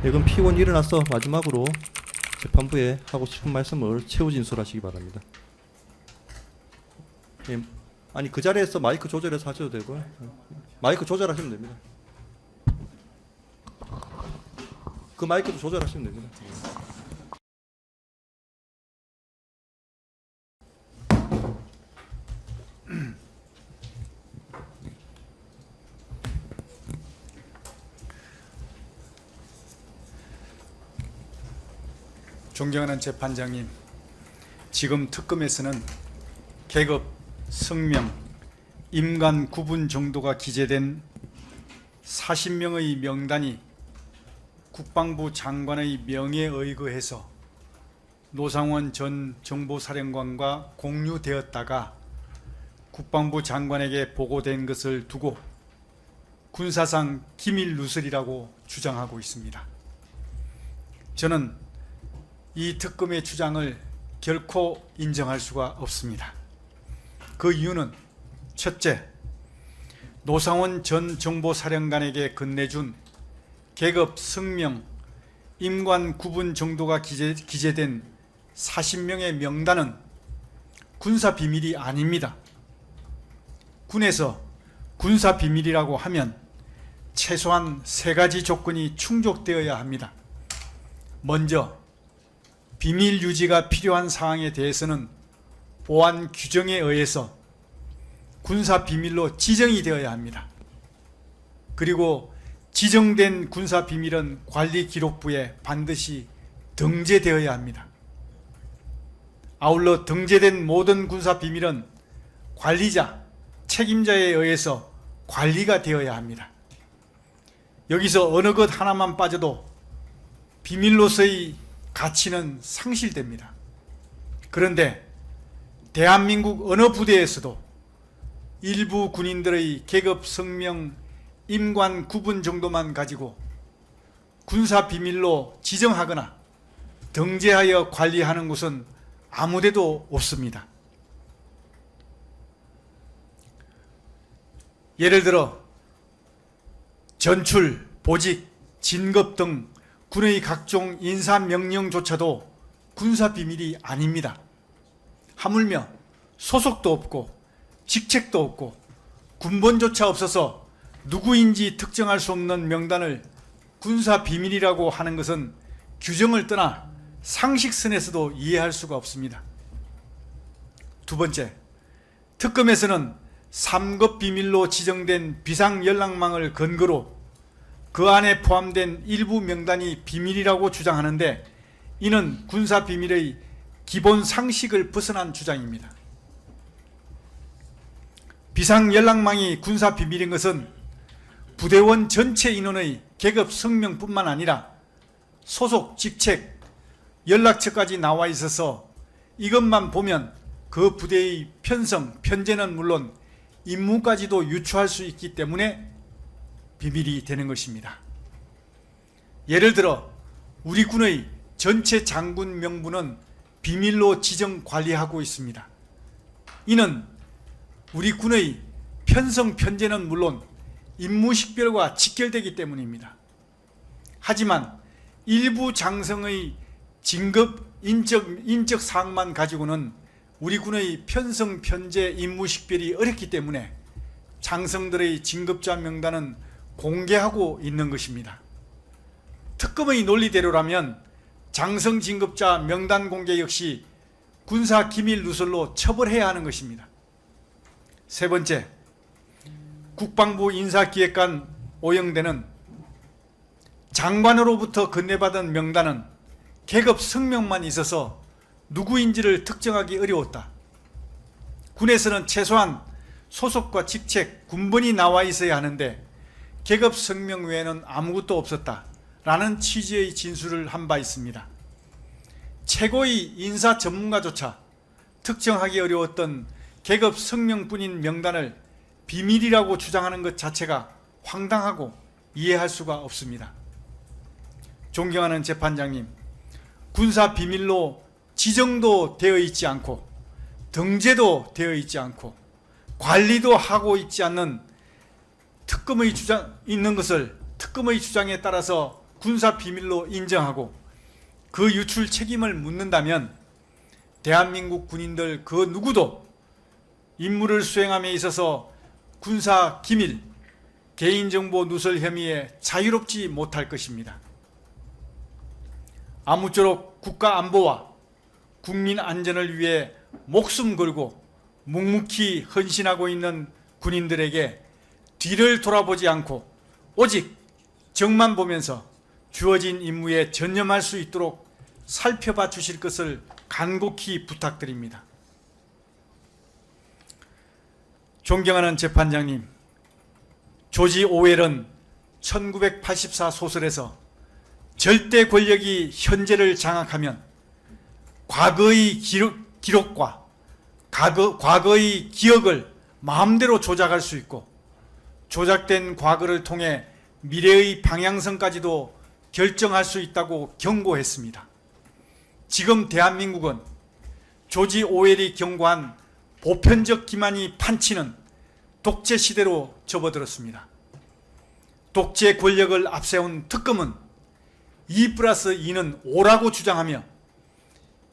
그럼 피고인 일어나서 마지막으로 재판부에 하고 싶은 말씀을 최후 진술하시기 바랍니다. 예, 아니 그 자리에서 마이크 조절해서 하셔도 되고요. 마이크 조절하시면 됩니다. 그 마이크도 조절하시면 됩니다. 존경하는 재판장님, 지금 특검에서는 계급, 성명, 임관 구분 정도가 기재된 40명의 명단이 국방부 장관의 명예에 의거해서 노상원 전 정보사령관과 공유되었다가 국방부 장관에게 보고된 것을 두고 군사상 기밀 누설이라고 주장하고 있습니다. 저는 이 특검의 주장을 결코 인정할 수가 없습니다. 그 이유는 첫째, 노상원 전 정보사령관에게 건네준 계급, 성명, 임관 구분 정도가 기재된 40명의 명단은 군사비밀이 아닙니다. 군에서 군사비밀이라고 하면 최소한 세 가지 조건이 충족되어야 합니다. 먼저, 비밀 유지가 필요한 사항에 대해서는 보안 규정에 의해서 군사비밀로 지정이 되어야 합니다. 그리고 지정된 군사비밀은 관리기록부에 반드시 등재되어야 합니다. 아울러 등재된 모든 군사비밀은 관리자, 책임자에 의해서 관리가 되어야 합니다. 여기서 어느 것 하나만 빠져도 비밀로서의 가치는 상실됩니다. 그런데 대한민국 어느 부대에서도 일부 군인들의 계급, 성명, 임관 구분 정도만 가지고 군사비밀로 지정하거나 등재하여 관리하는 곳은 아무데도 없습니다. 예를 들어 전출, 보직, 진급 등 군의 각종 인사명령조차도 군사비밀이 아닙니다. 하물며 소속도 없고 직책도 없고 군번조차 없어서 누구인지 특정할 수 없는 명단을 군사비밀이라고 하는 것은 규정을 떠나 상식선에서도 이해할 수가 없습니다. 두 번째, 특검에서는 3급 비밀로 지정된 비상연락망을 근거로 그 안에 포함된 일부 명단이 비밀이라고 주장하는데 이는 군사비밀의 기본 상식을 벗어난 주장입니다. 비상연락망이 군사비밀인 것은 부대원 전체 인원의 계급 성명뿐만 아니라 소속, 직책, 연락처까지 나와 있어서 이것만 보면 그 부대의 편성, 편제는 물론 임무까지도 유추할 수 있기 때문에 비밀이 되는 것입니다. 예를 들어 우리 군의 전체 장군 명부는 비밀로 지정 관리하고 있습니다. 이는 우리 군의 편성, 편제는 물론 임무식별과 직결되기 때문입니다. 하지만 일부 장성의 진급, 인적 사항만 가지고는 우리 군의 편성, 편제, 임무식별이 어렵기 때문에 장성들의 진급자 명단은 공개하고 있는 것입니다. 특검의 논리대로라면 장성 진급자 명단 공개 역시 군사 기밀 누설로 처벌해야 하는 것입니다. 세 번째, 국방부 인사기획관 오영대는 장관으로부터 건네받은 명단은 계급 성명만 있어서 누구인지를 특정하기 어려웠다. 군에서는 최소한 소속과 직책, 군번이 나와 있어야 하는데 계급 성명 외에는 아무것도 없었다 라는 취지의 진술을 한 바 있습니다. 최고의 인사 전문가조차 특정하기 어려웠던 계급 성명뿐인 명단을 비밀이라고 주장하는 것 자체가 황당하고 이해할 수가 없습니다. 존경하는 재판장님, 군사 비밀로 지정도 되어 있지 않고 등재도 되어 있지 않고 관리도 하고 있지 않는 특검의 주장 있는 것을 특검의 주장에 따라서 군사 비밀로 인정하고 그 유출 책임을 묻는다면 대한민국 군인들 그 누구도 임무를 수행함에 있어서 군사 기밀, 개인정보 누설 혐의에 자유롭지 못할 것입니다. 아무쪼록 국가 안보와 국민 안전을 위해 목숨 걸고 묵묵히 헌신하고 있는 군인들에게 뒤를 돌아보지 않고 오직 정만 보면서 주어진 임무에 전념할 수 있도록 살펴봐 주실 것을 간곡히 부탁드립니다. 존경하는 재판장님, 조지 오웰은 1984 소설에서 절대 권력이 현재를 장악하면 과거의 기록과 과거의 기억을 마음대로 조작할 수 있고 조작된 과거를 통해 미래의 방향성까지도 결정할 수 있다고 경고했습니다. 지금 대한민국은 조지 오웰이 경고한 보편적 기만이 판치는 독재 시대로 접어들었습니다. 독재 권력을 앞세운 특검은 2+2는 5라고 주장하며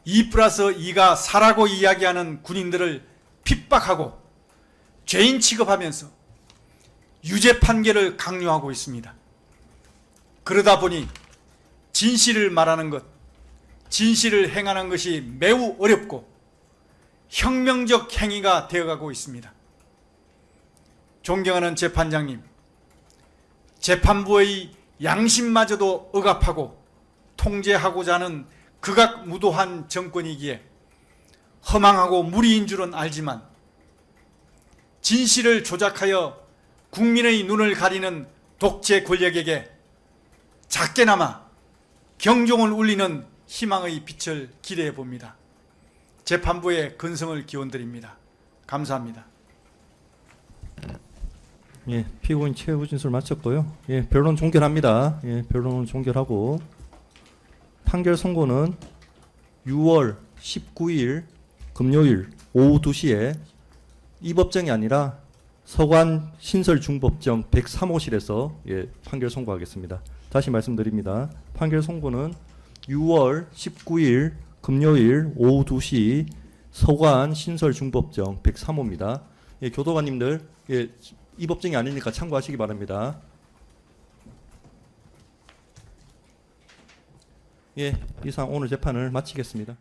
2+2가 4라고 이야기하는 군인들을 핍박하고 죄인 취급하면서 유죄 판결을 강요하고 있습니다. 그러다 보니 진실을 말하는 것, 진실을 행하는 것이 매우 어렵고 혁명적 행위가 되어가고 있습니다. 존경하는 재판장님, 재판부의 양심마저도 억압하고 통제하고자 하는 극악무도한 정권이기에 허망하고 무리인 줄은 알지만 진실을 조작하여 국민의 눈을 가리는 독재 권력에게 작게나마 경종을 울리는 희망의 빛을 기대해 봅니다. 재판부의 근성을 기원드립니다. 감사합니다. 예, 피고인 최후 진술 마쳤고요. 예, 변론 종결합니다. 예, 변론을 종결하고 판결 선고는 6월 19일 금요일 오후 2시에 이 법정이 아니라 서관 신설중법정 103호실에서 예, 판결 선고하겠습니다. 다시 말씀드립니다. 판결 선고는 6월 19일 금요일 오후 2시 서관 신설중법정 103호입니다. 예, 교도관님들 예, 이 법정이 아니니까 참고하시기 바랍니다. 예, 이상 오늘 재판을 마치겠습니다.